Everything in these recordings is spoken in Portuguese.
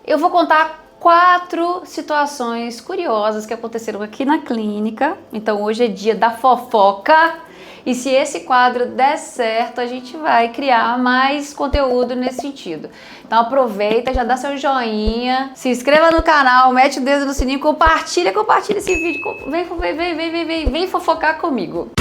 Eu vou contar 4 situações curiosas que aconteceram aqui na clínica. Então hoje é dia da fofoca. E se esse quadro der certo, a gente vai criar mais conteúdo nesse sentido. Então aproveita, já dá seu joinha, se inscreva no canal, mete o dedo no sininho, compartilha esse vídeo. Vem fofocar comigo.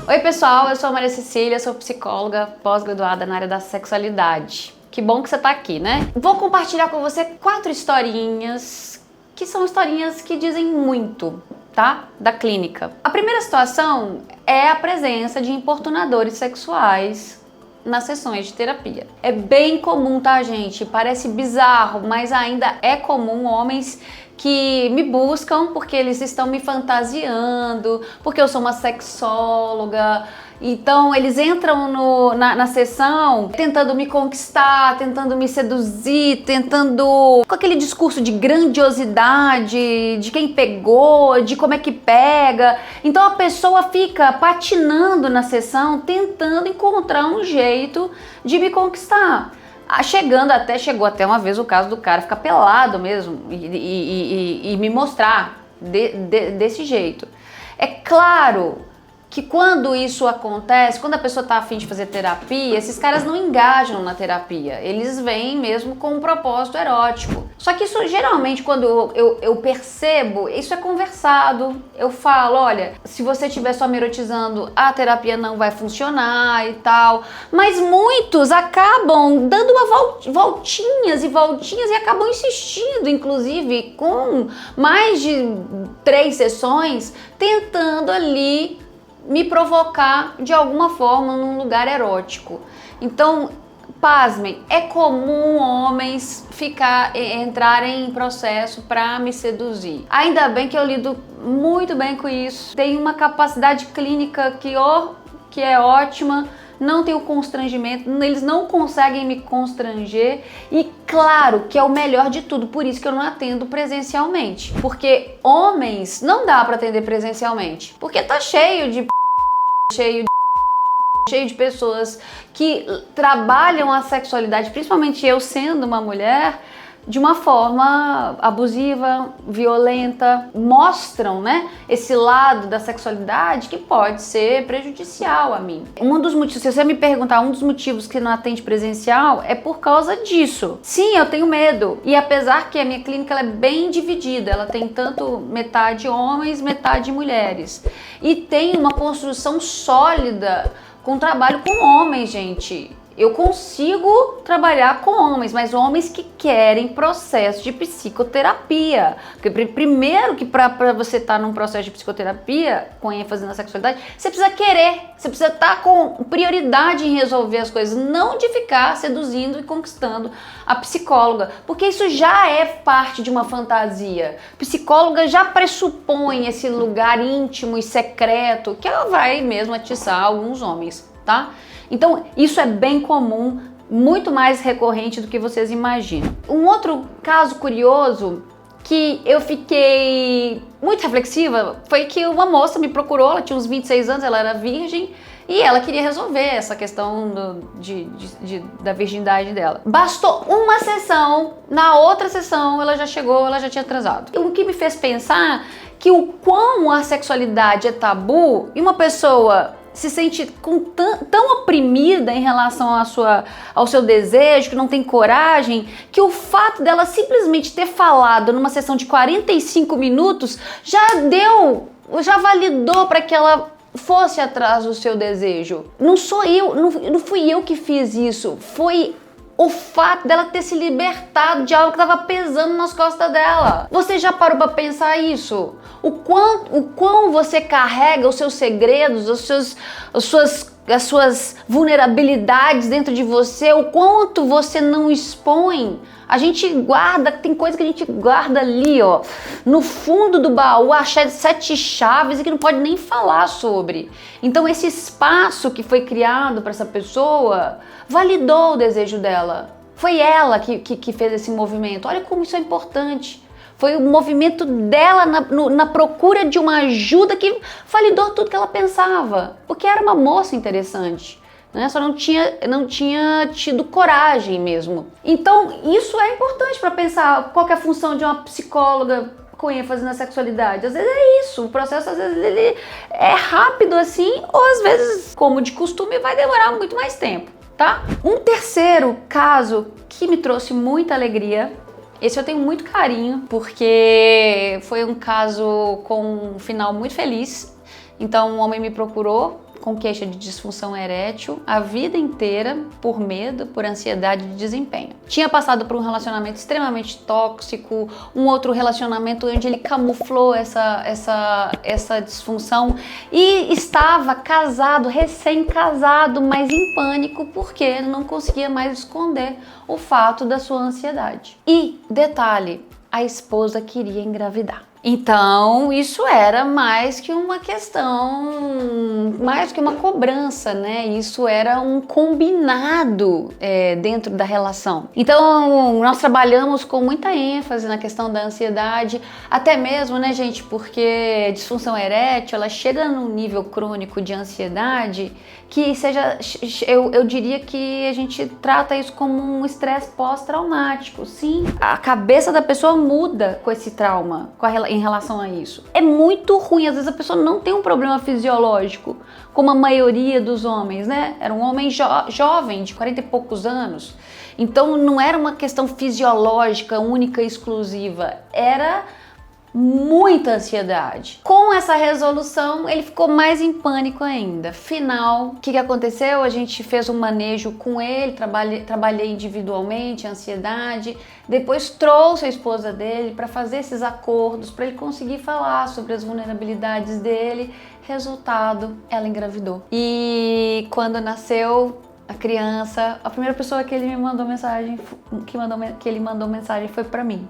Oi pessoal, eu sou a Maria Cecília, sou psicóloga pós-graduada na área da sexualidade. Que bom que você tá aqui, né? Vou compartilhar com você 4 historinhas, que são historinhas que dizem muito, tá? Da clínica. A primeira situação é a presença de importunadores sexuais nas sessões de terapia. É bem comum, tá, gente? Parece bizarro, mas ainda é comum homens que me buscam porque eles estão me fantasiando, porque eu sou uma sexóloga. Então eles entram na sessão tentando me conquistar, tentando me seduzir, com aquele discurso de grandiosidade, de quem pegou, de como é que pega. Então a pessoa fica patinando na sessão, tentando encontrar um jeito de me conquistar. Chegou até uma vez o caso do cara ficar pelado mesmo e me mostrar desse jeito. É claro que quando isso acontece, quando a pessoa tá a fim de fazer terapia, esses caras não engajam na terapia, eles vêm mesmo com um propósito erótico. Só que isso geralmente, quando eu percebo, isso é conversado. Eu falo, olha, se você estiver só me erotizando, a terapia não vai funcionar e tal. Mas muitos acabam dando voltinhas e acabam insistindo, inclusive com mais de 3 sessões, tentando ali me provocar de alguma forma num lugar erótico. Então, pasmem, é comum homens entrarem em processo para me seduzir. Ainda bem que eu lido muito bem com isso. Tenho uma capacidade clínica que é ótima, não tenho constrangimento, eles não conseguem me constranger e claro que é o melhor de tudo, por isso que eu não atendo presencialmente. Porque homens não dá para atender presencialmente, porque tá cheio de pessoas que trabalham a sexualidade, principalmente eu sendo uma mulher, de uma forma abusiva, violenta, mostram, né, esse lado da sexualidade que pode ser prejudicial a mim. Um dos motivos, se você me perguntar, um dos motivos que não atende presencial é por causa disso. Sim, eu tenho medo. E apesar que a minha clínica ela é bem dividida, ela tem tanto metade homens, metade mulheres. E tem uma construção sólida com trabalho com homens, gente. Eu consigo trabalhar com homens, mas homens que querem processo de psicoterapia. Porque primeiro que para você estar num processo de psicoterapia, com ênfase na sexualidade, você precisa querer, você precisa estar com prioridade em resolver as coisas, não de ficar seduzindo e conquistando a psicóloga, porque isso já é parte de uma fantasia. Psicóloga já pressupõe esse lugar íntimo e secreto que ela vai mesmo atiçar alguns homens, tá? Então, isso é bem comum, muito mais recorrente do que vocês imaginam. Um outro caso curioso que eu fiquei muito reflexiva foi que uma moça me procurou, ela tinha uns 26 anos, ela era virgem e ela queria resolver essa questão da virgindade dela. Bastou uma sessão, na outra sessão ela já chegou, ela já tinha transado. O que me fez pensar que o quão a sexualidade é tabu e uma pessoa se sente tão oprimida em relação ao seu desejo, que não tem coragem, que o fato dela simplesmente ter falado numa sessão de 45 minutos já validou para que ela fosse atrás do seu desejo. Não fui eu que fiz isso, foi o fato dela ter se libertado de algo que estava pesando nas costas dela. Você já parou para pensar isso? O quão você carrega os seus segredos, as suas vulnerabilidades dentro de você, o quanto você não expõe. A gente guarda, tem coisa que a gente guarda ali, ó, no fundo do baú, achar 7 chaves e que não pode nem falar sobre. Então esse espaço que foi criado para essa pessoa validou o desejo dela. Foi ela que fez esse movimento. Olha como isso é importante. Foi o movimento dela na procura de uma ajuda que validou tudo que ela pensava. Porque era uma moça interessante. né? Só não tinha tido coragem mesmo. Então, isso é importante para pensar qual que é a função de uma psicóloga com ênfase na sexualidade. Às vezes é isso, o processo às vezes ele é rápido assim, ou às vezes, como de costume, vai demorar muito mais tempo, tá? Um terceiro caso que me trouxe muita alegria, esse eu tenho muito carinho, porque foi um caso com um final muito feliz. Então, um homem me procurou com queixa de disfunção erétil a vida inteira por medo, por ansiedade de desempenho. Tinha passado por um relacionamento extremamente tóxico, um outro relacionamento onde ele camuflou essa disfunção e estava casado, recém-casado, mas em pânico porque não conseguia mais esconder o fato da sua ansiedade. E, detalhe, a esposa queria engravidar. Então, isso era mais que uma questão, mais que uma cobrança, né? Isso era um combinado dentro da relação. Então, nós trabalhamos com muita ênfase na questão da ansiedade, até mesmo, né, gente, porque disfunção erétil, ela chega num nível crônico de ansiedade que seja, eu diria que a gente trata isso como um estresse pós-traumático. Sim, a cabeça da pessoa muda com esse trauma, em relação a isso. É muito ruim, às vezes a pessoa não tem um problema fisiológico, como a maioria dos homens, né? Era um homem jovem, de 40 e poucos anos. Então não era uma questão fisiológica única e exclusiva, era muita ansiedade. Com essa resolução, ele ficou mais em pânico ainda. Final, o que aconteceu? A gente fez um manejo com ele, trabalhei individualmente a ansiedade, depois trouxe a esposa dele para fazer esses acordos, para ele conseguir falar sobre as vulnerabilidades dele. Resultado, ela engravidou. E quando nasceu a criança, a primeira pessoa que ele me mandou mensagem, que ele mandou mensagem foi para mim.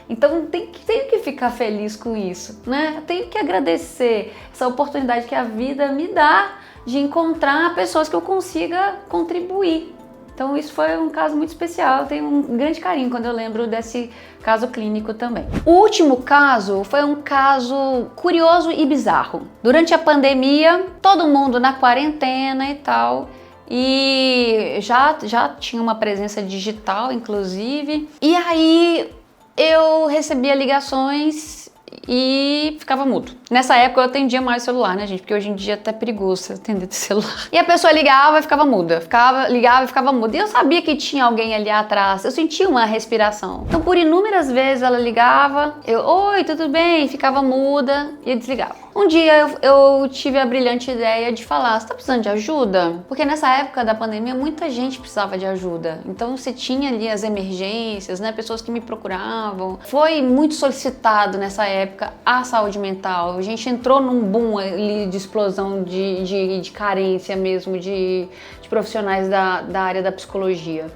Então tenho que ficar feliz com isso, né? Tenho que agradecer essa oportunidade que a vida me dá de encontrar pessoas que eu consiga contribuir. Então isso foi um caso muito especial, eu tenho um grande carinho quando eu lembro desse caso clínico também. O último caso foi um caso curioso e bizarro. Durante a pandemia, todo mundo na quarentena e tal, e já tinha uma presença digital, inclusive, e aí eu recebia ligações e ficava mudo. Nessa época eu atendia mais o celular, né, gente? Porque hoje em dia é até perigoso atender de celular. E a pessoa ligava e ficava muda. Ligava e ficava muda. E eu sabia que tinha alguém ali atrás. Eu sentia uma respiração. Então, por inúmeras vezes ela ligava, oi, tudo bem? Ficava muda e eu desligava. Um dia eu tive a brilhante ideia de falar, você tá precisando de ajuda? Porque nessa época da pandemia muita gente precisava de ajuda. Então você tinha ali as emergências, né? Pessoas que me procuravam. Foi muito solicitado nessa época a saúde mental. A gente entrou num boom ali de explosão de carência mesmo de profissionais da área da psicologia.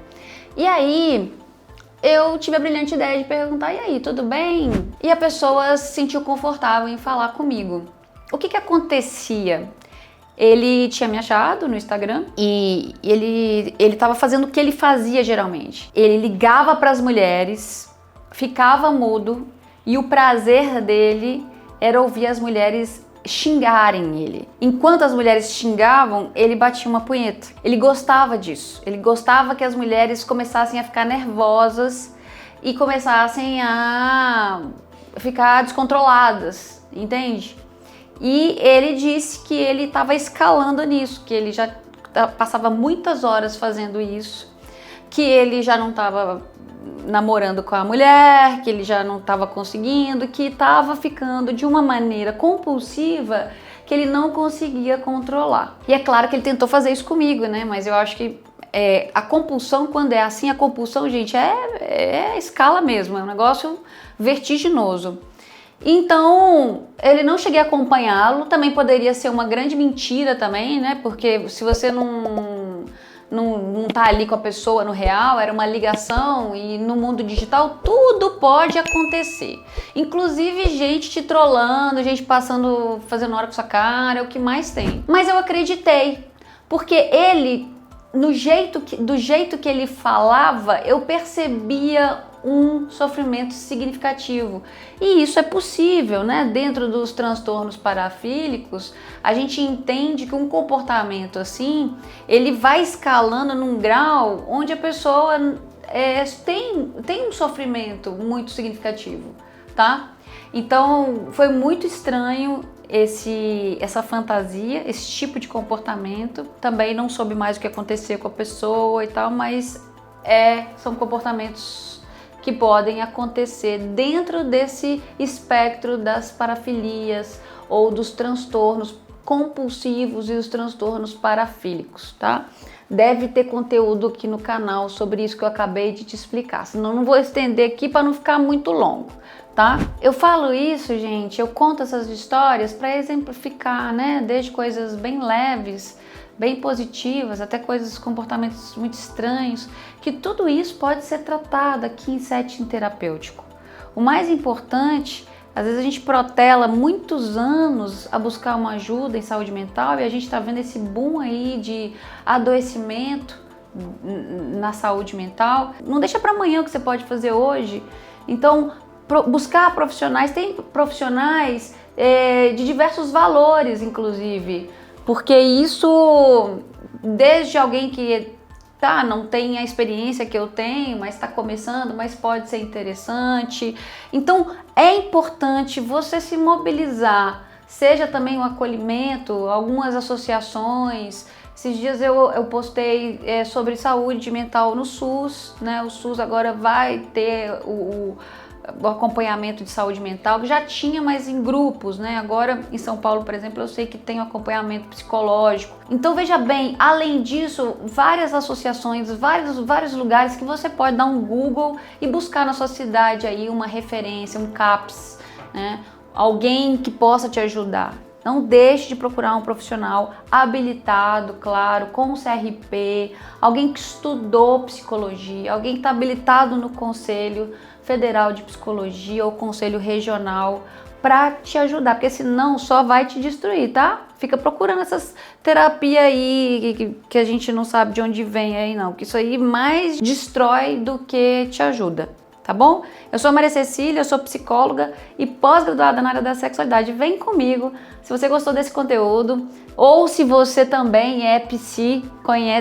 E aí eu tive a brilhante ideia de perguntar, e aí, tudo bem? E a pessoa se sentiu confortável em falar comigo. O que acontecia? Ele tinha me achado no Instagram e ele estava fazendo o que ele fazia geralmente. Ele ligava para as mulheres, ficava mudo e o prazer dele era ouvir as mulheres xingarem ele. Enquanto as mulheres xingavam, ele batia uma punheta. Ele gostava disso. Ele gostava que as mulheres começassem a ficar nervosas e começassem a ficar descontroladas, entende? E ele disse que ele estava escalando nisso, que ele já passava muitas horas fazendo isso, que ele já não estava namorando com a mulher, que ele já não estava conseguindo, que estava ficando de uma maneira compulsiva que ele não conseguia controlar. E é claro que ele tentou fazer isso comigo, né? Mas eu acho que a compulsão, quando é assim, a compulsão, gente, é escala mesmo, é um negócio vertiginoso. Então, ele não cheguei a acompanhá-lo, também poderia ser uma grande mentira também, né? Porque se você não tá ali com a pessoa no real, era uma ligação, e no mundo digital tudo pode acontecer. Inclusive gente te trollando, gente fazendo hora com sua cara, é o que mais tem. Mas eu acreditei, porque ele, do jeito que ele falava, eu percebia um sofrimento significativo. E isso é possível, né? Dentro dos transtornos parafílicos, a gente entende que um comportamento assim, ele vai escalando num grau onde a pessoa tem um sofrimento muito significativo, tá? Então, foi muito estranho essa fantasia, esse tipo de comportamento. Também não soube mais o que aconteceu com a pessoa e tal, mas são comportamentos que podem acontecer dentro desse espectro das parafilias ou dos transtornos compulsivos e os transtornos parafílicos, tá? Deve ter conteúdo aqui no canal sobre isso que eu acabei de te explicar, senão não vou estender aqui para não ficar muito longo, tá? Eu falo isso, gente, eu conto essas histórias para exemplificar, né? Desde coisas bem leves, bem positivas, até comportamentos muito estranhos, que tudo isso pode ser tratado aqui em setting terapêutico. O mais importante, às vezes a gente protela muitos anos a buscar uma ajuda em saúde mental e a gente está vendo esse boom aí de adoecimento na saúde mental. Não deixa para amanhã o que você pode fazer hoje. Então, buscar profissionais, tem profissionais de diversos valores, inclusive, porque isso, desde alguém que não tem a experiência que eu tenho, mas está começando, mas pode ser interessante. Então, é importante você se mobilizar, seja também um acolhimento, algumas associações. Esses dias eu postei sobre saúde mental no SUS, né? O SUS agora vai ter o acompanhamento de saúde mental, que já tinha, mas em grupos, né? Agora em São Paulo, por exemplo, eu sei que tem um acompanhamento psicológico. Então veja bem, além disso, várias associações, vários lugares que você pode dar um Google e buscar na sua cidade aí uma referência, um CAPS, né? Alguém que possa te ajudar. Não deixe de procurar um profissional habilitado, claro, com CRP, alguém que estudou psicologia, alguém que está habilitado no Conselho Federal de Psicologia ou Conselho Regional para te ajudar, porque senão só vai te destruir, tá? Fica procurando essas terapias aí que a gente não sabe de onde vem aí não, que isso aí mais destrói do que te ajuda. Tá bom? Eu sou a Maria Cecília, eu sou psicóloga e pós-graduada na área da sexualidade. Vem comigo se você gostou desse conteúdo ou se você também é psi,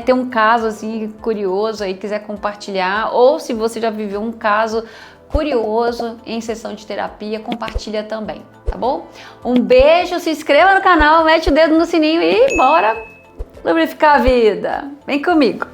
tem um caso assim curioso aí, quiser compartilhar, ou se você já viveu um caso curioso em sessão de terapia, compartilha também, tá bom? Um beijo, se inscreva no canal, mete o dedo no sininho e bora lubrificar a vida. Vem comigo!